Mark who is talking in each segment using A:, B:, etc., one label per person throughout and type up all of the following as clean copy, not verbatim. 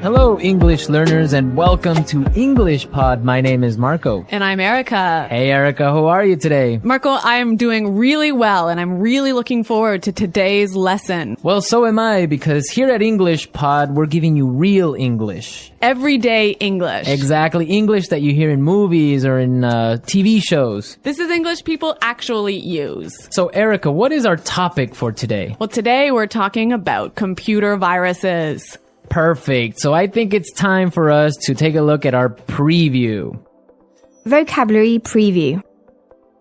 A: Hello, English learners, and welcome to English Pod. My name is Marco.
B: And I'm Erica.
A: Hey, Erica, how are you today?
B: Marco, I am doing really well, and I'm really looking forward to today's lesson.
A: Well, so am I, because here at English Pod, we're giving you real English.
B: Everyday English.
A: Exactly, English that you hear in movies or in TV shows.
B: This is English people actually use.
A: So, Erica, what is our topic for today?
B: Well, today we're talking about computer viruses.
A: Perfect. So I think it's time for us to take a look at our preview.
C: Vocabulary preview.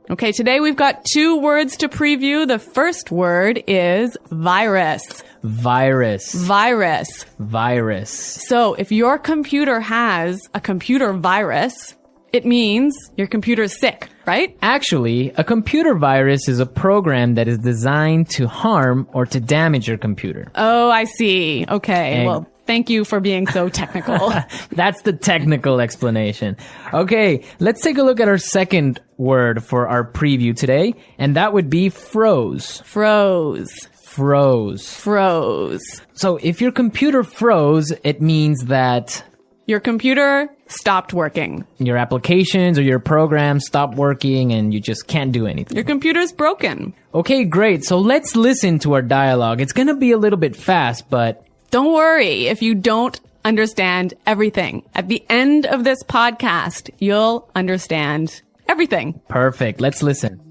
B: Okay, today we've got 2 words to preview. The first word is virus.
A: Virus.
B: Virus.
A: Virus.
B: So if your computer has a computer virus, it means your computer is sick, right?
A: Actually, a computer virus is a program that is designed to harm or to damage your computer.
B: Oh, I see. Okay, well, thank you for being so technical.
A: That's the technical explanation. Okay, let's take a look at our second word for our preview today, and that would be froze.
B: Froze.
A: Froze.
B: Froze.
A: So if your computer froze, it means that
B: your computer stopped working.
A: Your applications or your programs stopped working and you just can't do anything.
B: Your computer's broken.
A: Okay, great. So let's listen to our dialogue. It's going to be a little bit fast, but
B: don't worry if you don't understand everything. At the end of this podcast, you'll understand everything.
A: Perfect. Let's listen.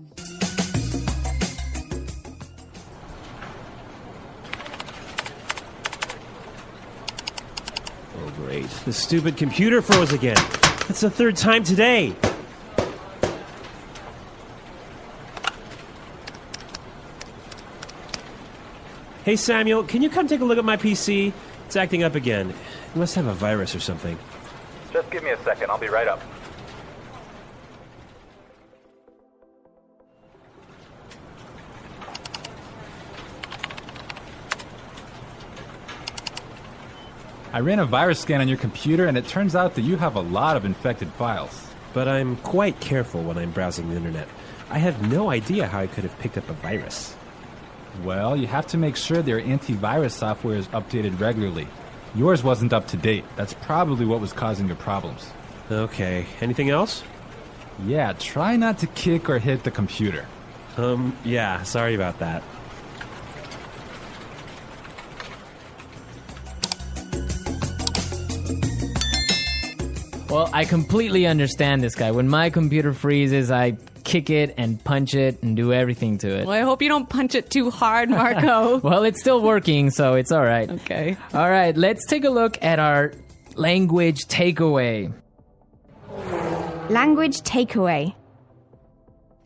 D: Great. The stupid computer froze again. That's the 3rd time today. Hey, Samuel, can you come take a look at my PC? It's acting up again. It must have a virus or something.
E: Just give me a second. I'll be right up.
F: I ran a virus scan on your computer, and it turns out that you have a lot of infected files.
D: But I'm quite careful when I'm browsing the internet. I have no idea how I could have picked up a virus.
F: Well, you have to make sure their antivirus software is updated regularly. Yours wasn't up to date. That's probably what was causing your problems.
D: Okay. Anything else?
F: Yeah, try not to kick or hit the computer.
D: Yeah, sorry about that.
A: Well, I completely understand this guy. When my computer freezes, I kick it and punch it and do everything to it.
B: Well, I hope you don't punch it too hard, Marco.
A: Well, it's still working, so it's all right.
B: Okay.
A: All right, let's take a look at our language takeaway.
C: Language takeaway.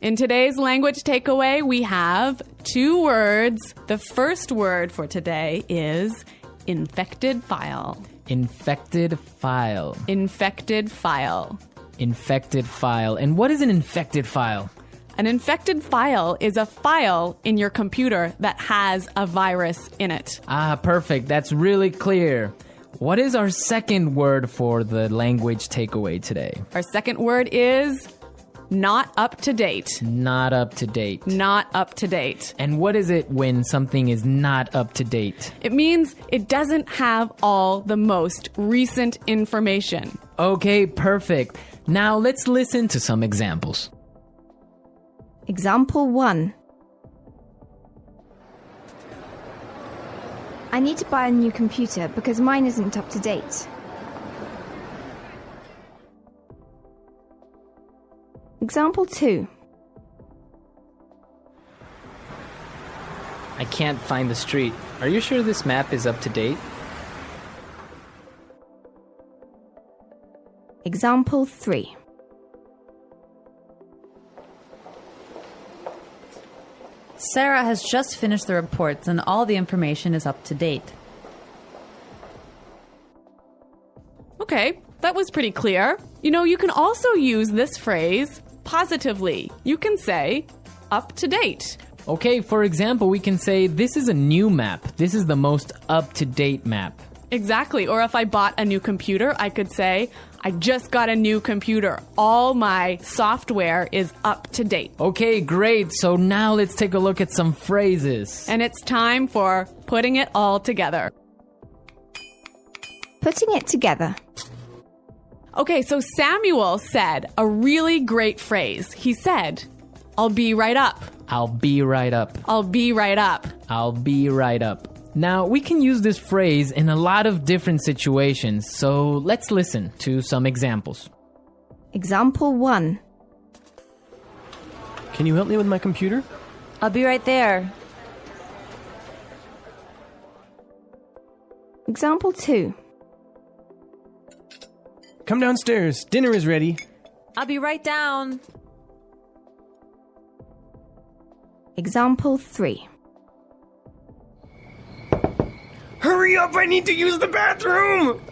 B: In today's language takeaway, we have 2 words. The first word for today is infected file.
A: Infected file.
B: Infected file.
A: Infected file. And what is an infected file?
B: An infected file is a file in your computer that has a virus in it.
A: Ah, perfect. That's really clear. What is our second word for the language takeaway today?
B: Our second word is not up to date.
A: Not up to date.
B: Not up to date.
A: And what is it when something is not up to date?
B: It means it doesn't have all the most recent information.
A: Okay, perfect. Now let's listen to some examples.
C: Example 1. I need to buy a new computer because mine isn't up to date. Example 2.
A: I can't find the street. Are you sure this map is up to date?
C: Example 3.
G: Sarah has just finished the reports and all the information is up to date.
B: Okay, that was pretty clear. You know, you can also use this phrase positively. You can say, up to date.
A: Okay, for example, we can say, this is a new map. This is the most up-to-date map.
B: Exactly. Or if I bought a new computer, I could say, I just got a new computer. All my software is up to date.
A: Okay, great. So now let's take a look at some phrases.
B: And it's time for putting it all together.
C: Putting it together.
B: Okay, so Samuel said a really great phrase. He said, I'll be right up.
A: I'll be right up.
B: I'll be right up.
A: I'll be right up. Now, we can use this phrase in a lot of different situations, so let's listen to some examples.
C: Example 1.
D: Can you help me with my computer?
G: I'll be right there.
C: Example 2.
D: Come downstairs. Dinner is ready.
G: I'll be right down.
C: Example 3.
D: Hurry up! I need to use the bathroom!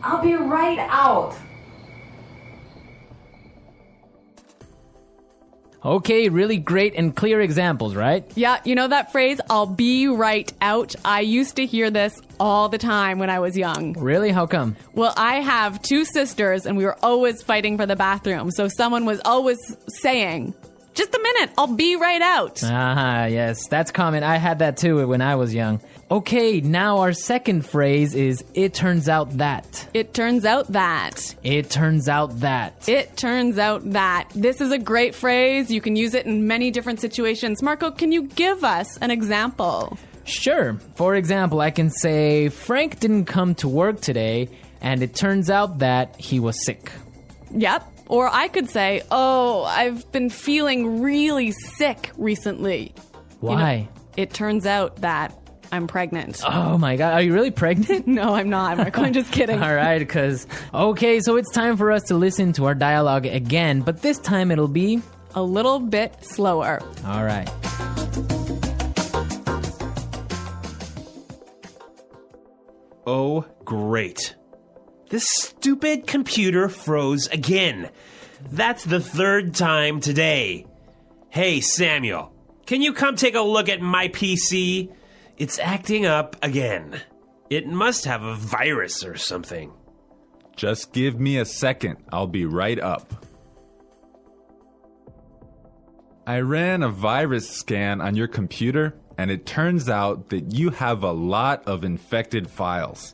G: I'll be right out.
A: Okay, really great and clear examples, right?
B: Yeah, you know that phrase, I'll be right out? I used to hear this all the time when I was young.
A: Really? How come?
B: Well, I have 2 sisters and we were always fighting for the bathroom. So someone was always saying, just a minute, I'll be right out.
A: Ah, yes, that's common. I had that too when I was young. Okay, now our second phrase is, it turns out that.
B: It turns out that.
A: It turns out that.
B: It turns out that. This is a great phrase. You can use it in many different situations. Marco, can you give us an example?
A: Sure. For example, I can say, Frank didn't come to work today, and it turns out that he was sick.
B: Yep. Or I could say, oh, I've been feeling really sick recently.
A: Why?
B: It turns out that I'm pregnant.
A: Oh my God, are you really pregnant?
B: No, I'm not, Marco. I'm just kidding.
A: All right, because... Okay, so it's time for us to listen to our dialogue again, but this time it'll be...
B: A little bit slower.
A: All right.
D: Oh, great. This stupid computer froze again. That's the 3rd time today. Hey, Samuel, can you come take a look at my PC? It's acting up again. It must have a virus or something.
F: Just give me a second. I'll be right up. I ran a virus scan on your computer, and it turns out that you have a lot of infected files.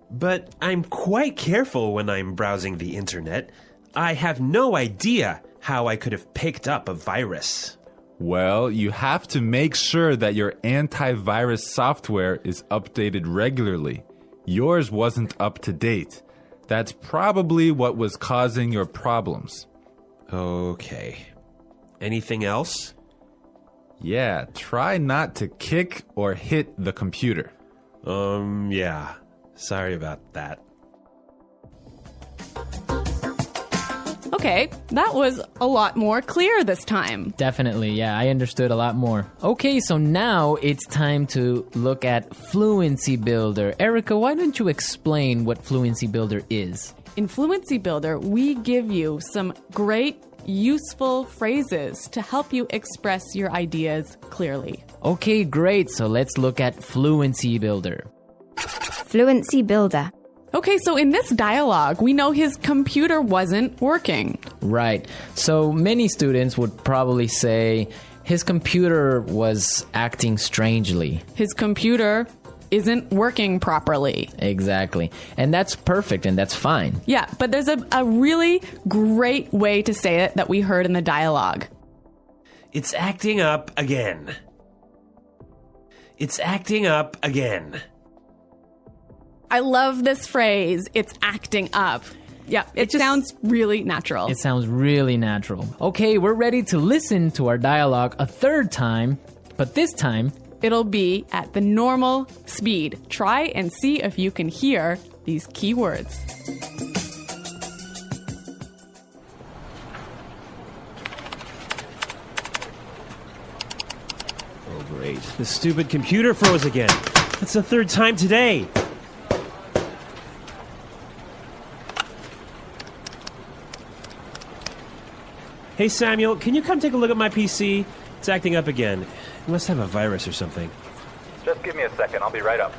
D: But I'm quite careful when I'm browsing the internet. I have no idea how I could have picked up a virus.
F: Well, you have to make sure that your antivirus software is updated regularly. Yours wasn't up to date. That's probably what was causing your problems.
D: Okay. Anything else?
F: Yeah, try not to kick or hit the computer.
D: Yeah. Sorry about that.
B: Okay, that was a lot more clear this time.
A: Definitely, yeah, I understood a lot more. Okay, so now it's time to look at Fluency Builder. Erica, why don't you explain what Fluency Builder is?
B: In Fluency Builder, we give you some great, useful phrases to help you express your ideas clearly.
A: Okay, great, so let's look at Fluency Builder.
C: Fluency Builder.
B: Okay, so in this dialogue, we know his computer wasn't working.
A: Right. So many students would probably say his computer was acting strangely.
B: His computer isn't working properly.
A: Exactly. And that's perfect and that's fine.
B: Yeah, but there's a really great way to say it that we heard in the dialogue.
D: It's acting up again. It's acting up again.
B: I love this phrase, it's acting up. Yeah, it sounds really natural.
A: It sounds really natural. Okay, we're ready to listen to our dialogue a 3rd time, but this time,
B: it'll be at the normal speed. Try and see if you can hear these key words.
D: Oh, great. The stupid computer froze again. That's the 3rd time today. Hey, Samuel, can you come take a look at my PC? It's acting up again. It must have a virus or something.
E: Just give me a second. I'll be right up.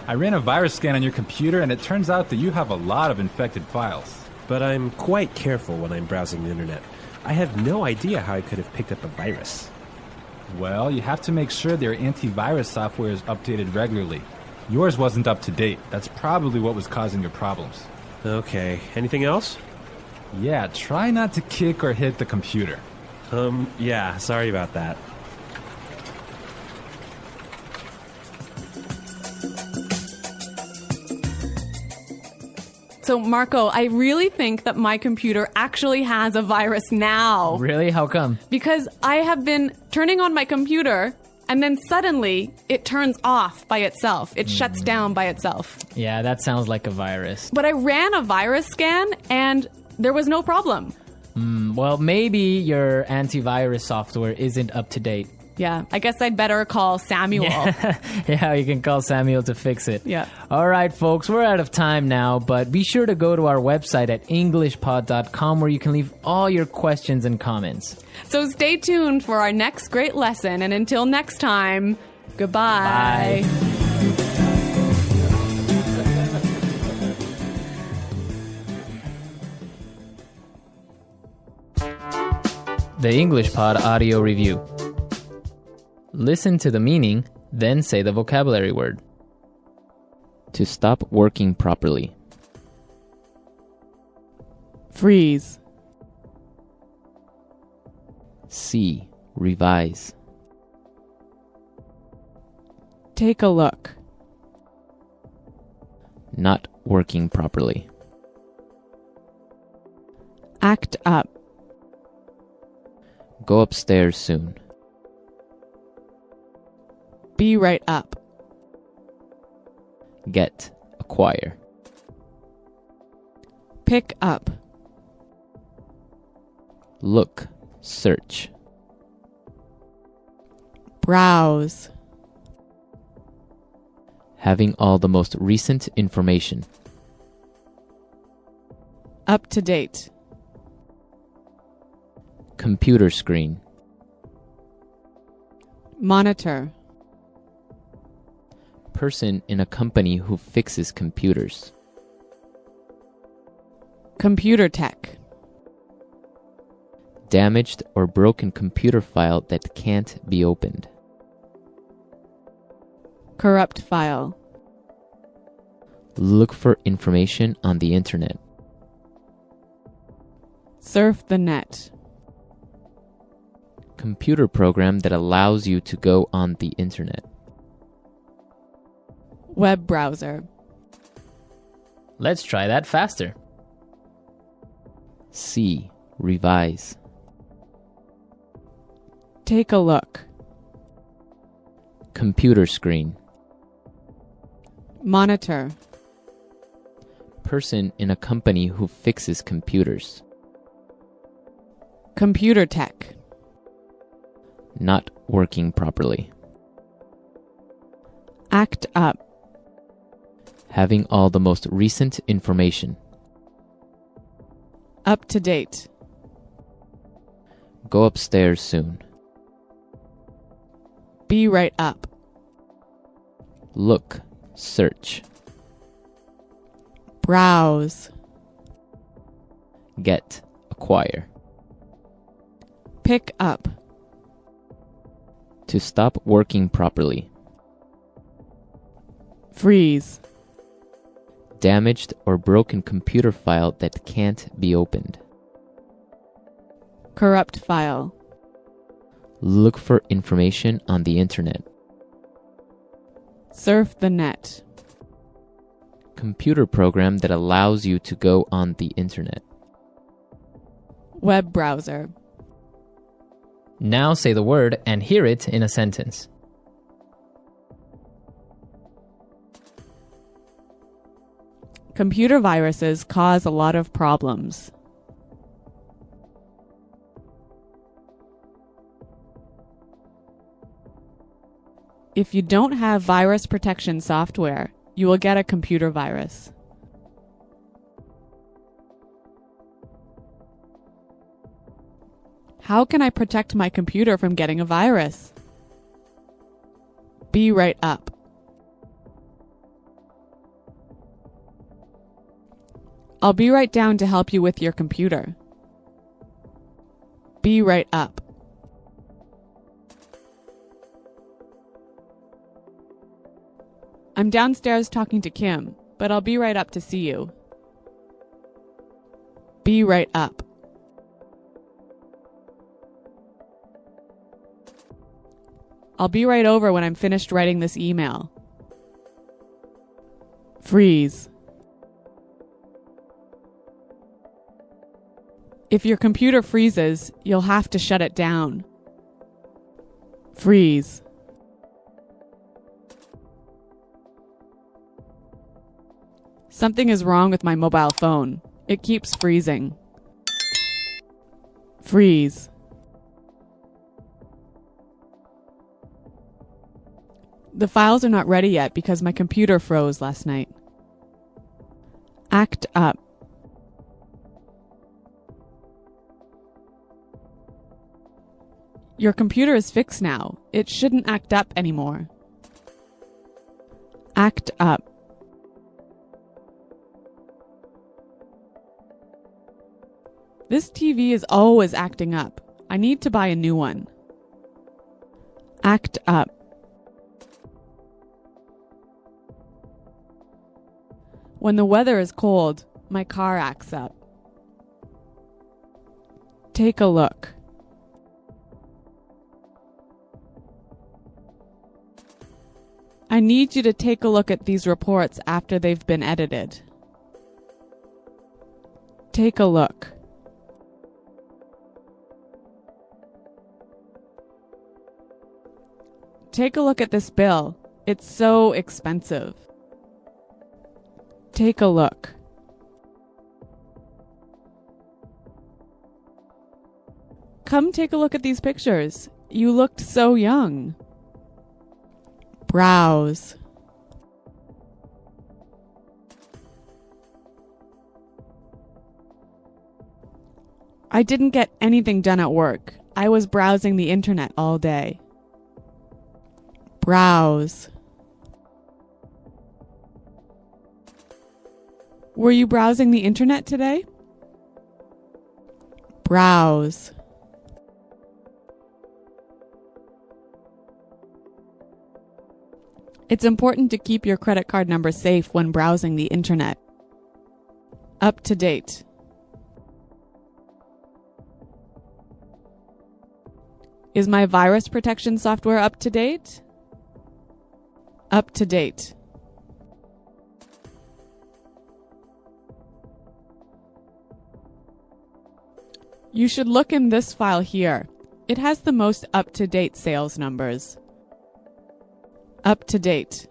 F: I ran a virus scan on your computer, and it turns out that you have a lot of infected files.
D: but I'm quite careful when I'm browsing the internet. I have no idea how I could have picked up a virus.
F: Well, you have to make sure their antivirus software is updated regularly. Yours wasn't up to date. That's probably what was causing your problems.
D: Okay, anything else?
F: Yeah, try not to kick or hit the computer.
D: Yeah, sorry about that.
B: So, Marco, I really think that my computer actually has a virus now.
A: Really? How come?
B: Because I have been turning on my computer and then suddenly it turns off by itself. It shuts down by itself.
A: Yeah, that sounds like a virus.
B: But I ran a virus scan and there was no problem.
A: Well, maybe your antivirus software isn't up to date.
B: Yeah, I guess I'd better call Samuel.
A: Yeah, you can call Samuel to fix it.
B: Yeah.
A: All right, folks, we're out of time now, but be sure to go to our website at englishpod.com where you can leave all your questions and comments.
B: So stay tuned for our next great lesson. And until next time, goodbye.
A: Bye. The English Pod Audio Review. Listen to the meaning, then say the vocabulary word. To stop working properly.
B: Freeze.
A: See, revise.
B: Take a look.
A: Not working properly.
B: Act up.
A: Go upstairs soon.
B: Be right up.
A: Get, acquire.
B: Pick up.
A: Look, search.
B: Browse.
A: Having all the most recent information.
B: Up to date.
A: Computer screen.
B: Monitor.
A: Person in a company who fixes computers.
B: Computer tech.
A: Damaged or broken computer file that can't be opened.
B: Corrupt file.
A: Look for information on the internet.
B: Surf the net.
A: Computer program that allows you to go on the internet.
B: Web browser.
A: Let's try that faster. See, revise.
B: Take a look.
A: Computer screen.
B: Monitor.
A: Person in a company who fixes computers.
B: Computer tech.
A: Not working properly.
B: Act up.
A: Having all the most recent information.
B: Up to date.
A: Go upstairs soon.
B: Be right up.
A: Look, search.
B: Browse.
A: Get, acquire.
B: Pick up.
A: To stop working properly.
B: Freeze.
A: Damaged or broken computer file that can't be opened.
B: Corrupt file.
A: Look for information on the internet.
B: Surf the net.
A: Computer program that allows you to go on the internet.
B: Web browser.
A: Now say the word and hear it in a sentence.
B: Computer viruses cause a lot of problems. If you don't have virus protection software, you will get a computer virus. How can I protect my computer from getting a virus? Be right up. I'll be right down to help you with your computer. Be right up. I'm downstairs talking to Kim, but I'll be right up to see you. Be right up. I'll be right over when I'm finished writing this email. Freeze. If your computer freezes, you'll have to shut it down. Freeze. Something is wrong with my mobile phone. It keeps freezing. Freeze. The files are not ready yet because my computer froze last night. Act up. Your computer is fixed now. It shouldn't act up anymore. Act up. This TV is always acting up. I need to buy a new one. Act up. When the weather is cold, my car acts up. Take a look. I need you to take a look at these reports after they've been edited. Take a look. Take a look at this bill. It's so expensive. Take a look. Come take a look at these pictures. You looked so young. Browse. I didn't get anything done at work. I was browsing the internet all day. Browse. Were you browsing the internet today? Browse. It's important to keep your credit card number safe when browsing the internet. Up to date. Is my virus protection software up to date? Up to date. You should look in this file here. It has the most up-to-date sales numbers. Up to date.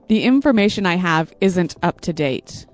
B: The information I have isn't up to date.